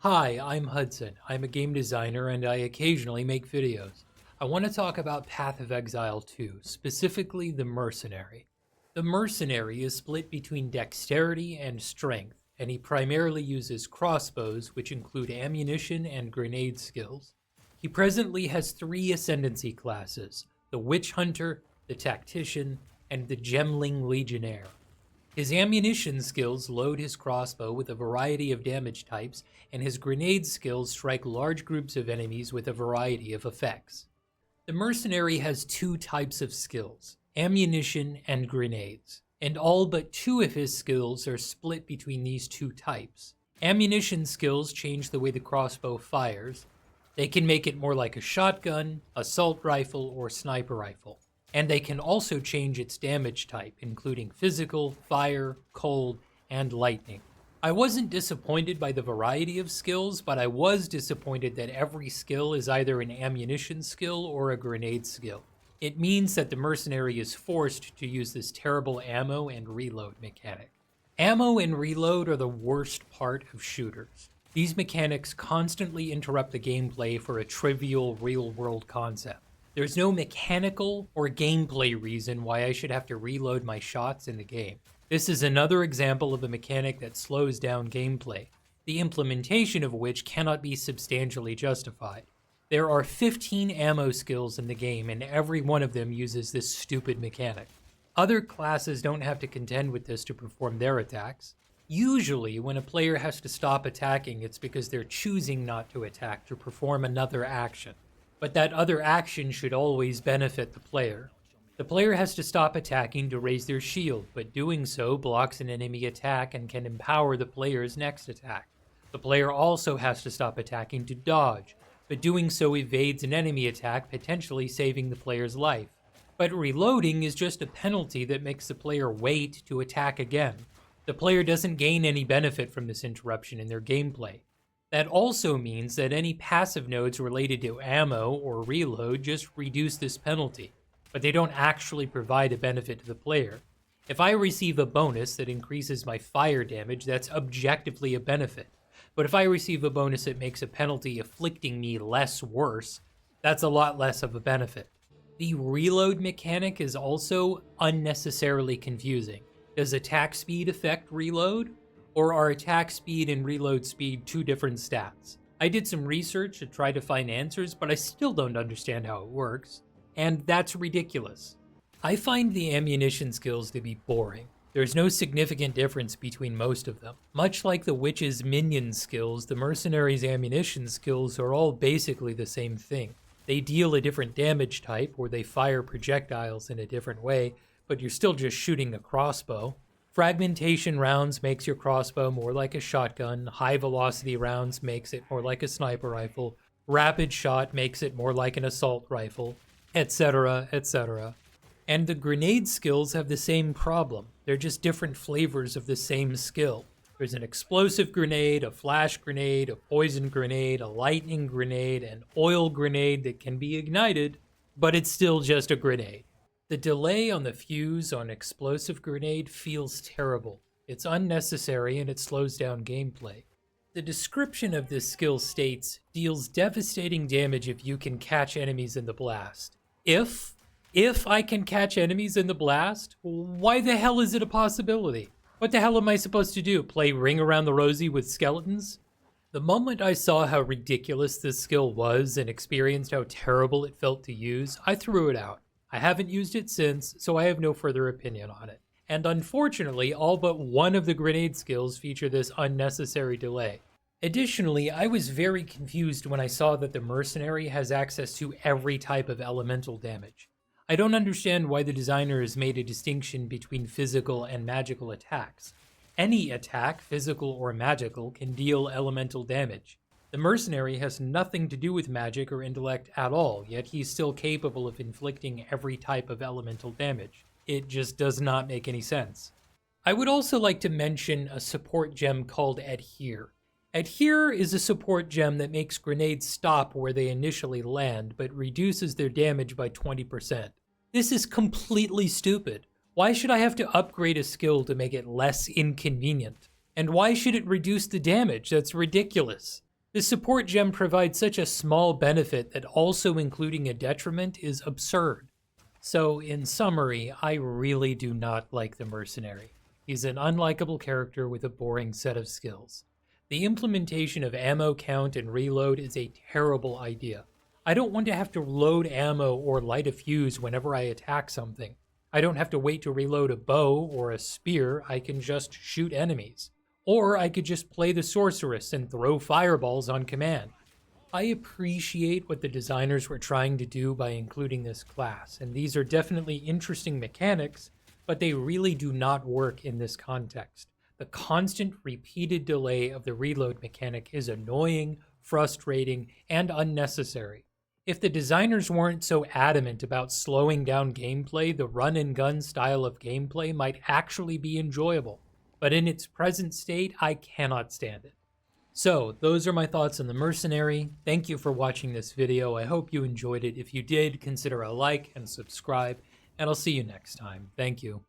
Hi, I'm Hudson. I'm a game designer and I occasionally make videos. I want to talk about Path of Exile 2, specifically the Mercenary. The Mercenary is split between dexterity and strength, and he primarily uses crossbows, which include ammunition and grenade skills. He presently has three ascendancy classes: the Witch Hunter, the Tactician, and the Gemling Legionnaire. His ammunition skills load his crossbow with a variety of damage types, and his grenade skills strike large groups of enemies with a variety of effects. The mercenary has two types of skills: ammunition and grenades, and all but two of his skills are split between these two types. Ammunition skills change the way the crossbow fires. They can make it more like a shotgun, assault rifle, or sniper rifle. And they can also change its damage type, including physical, fire, cold, and lightning. I wasn't disappointed by the variety of skills, but I was disappointed that every skill is either an ammunition skill or a grenade skill. It means that the mercenary is forced to use this terrible ammo and reload mechanic. Ammo and reload are the worst part of shooters. These mechanics constantly interrupt the gameplay for a trivial real-world concept. There's no mechanical or gameplay reason why I should have to reload my shots in the game. This is another example of a mechanic that slows down gameplay, the implementation of which cannot be substantially justified. There are 15 ammo skills in the game, and every one of them uses this stupid mechanic. Other classes don't have to contend with this to perform their attacks. Usually, when a player has to stop attacking, it's because they're choosing not to attack to perform another action. But that other action should always benefit the player. The player has to stop attacking to raise their shield, but doing so blocks an enemy attack and can empower the player's next attack. The player also has to stop attacking to dodge, but doing so evades an enemy attack, potentially saving the player's life. But reloading is just a penalty that makes the player wait to attack again. The player doesn't gain any benefit from this interruption in their gameplay. That also means that any passive nodes related to ammo or reload just reduce this penalty, but they don't actually provide a benefit to the player. If I receive a bonus that increases my fire damage, that's objectively a benefit. But if I receive a bonus that makes a penalty afflicting me less worse, that's a lot less of a benefit. The reload mechanic is also unnecessarily confusing. Does attack speed affect reload? Or are attack speed and reload speed two different stats? I did some research to try to find answers, but I still don't understand how it works, and that's ridiculous. I find the ammunition skills to be boring. There's no significant difference between most of them. Much like the witch's minion skills, the mercenary's ammunition skills are all basically the same thing. They deal a different damage type, or they fire projectiles in a different way, but you're still just shooting a crossbow. Fragmentation rounds makes your crossbow more like a shotgun, high velocity rounds makes it more like a sniper rifle, rapid shot makes it more like an assault rifle, etc., etc. And the grenade skills have the same problem. They're just different flavors of the same skill. There's an explosive grenade, a flash grenade, a poison grenade, a lightning grenade, an oil grenade that can be ignited, but it's still just a grenade. The delay on the fuse on explosive grenade feels terrible. It's unnecessary and it slows down gameplay. The description of this skill states, deals devastating damage if you can catch enemies in the blast. If I can catch enemies in the blast, why the hell is it a possibility? What the hell am I supposed to do? Play Ring Around the Rosie with skeletons? The moment I saw how ridiculous this skill was and experienced how terrible it felt to use, I threw it out. I haven't used it since, so I have no further opinion on it. And unfortunately, all but one of the grenade skills feature this unnecessary delay. Additionally, I was very confused when I saw that the mercenary has access to every type of elemental damage. I don't understand why the designer has made a distinction between physical and magical attacks. Any attack, physical or magical, can deal elemental damage. The mercenary has nothing to do with magic or intellect at all, yet he's still capable of inflicting every type of elemental damage. It just does not make any sense. I would also like to mention a support gem called Adhere. Adhere is a support gem that makes grenades stop where they initially land, but reduces their damage by 20%. This is completely stupid. Why should I have to upgrade a skill to make it less inconvenient? And why should it reduce the damage? That's ridiculous. The support gem provides such a small benefit that also including a detriment is absurd. So, in summary, I really do not like the Mercenary. He's an unlikable character with a boring set of skills. The implementation of ammo count and reload is a terrible idea. I don't want to have to load ammo or light a fuse whenever I attack something. I don't have to wait to reload a bow or a spear, I can just shoot enemies. Or I could just play the sorceress and throw fireballs on command. I appreciate what the designers were trying to do by including this class, and these are definitely interesting mechanics, but they really do not work in this context. The constant repeated delay of the reload mechanic is annoying, frustrating, and unnecessary. If the designers weren't so adamant about slowing down gameplay, the run and gun style of gameplay might actually be enjoyable. But in its present state, I cannot stand it. So, those are my thoughts on the Mercenary. Thank you for watching this video. I hope you enjoyed it. If you did, consider a like and subscribe, and I'll see you next time. Thank you.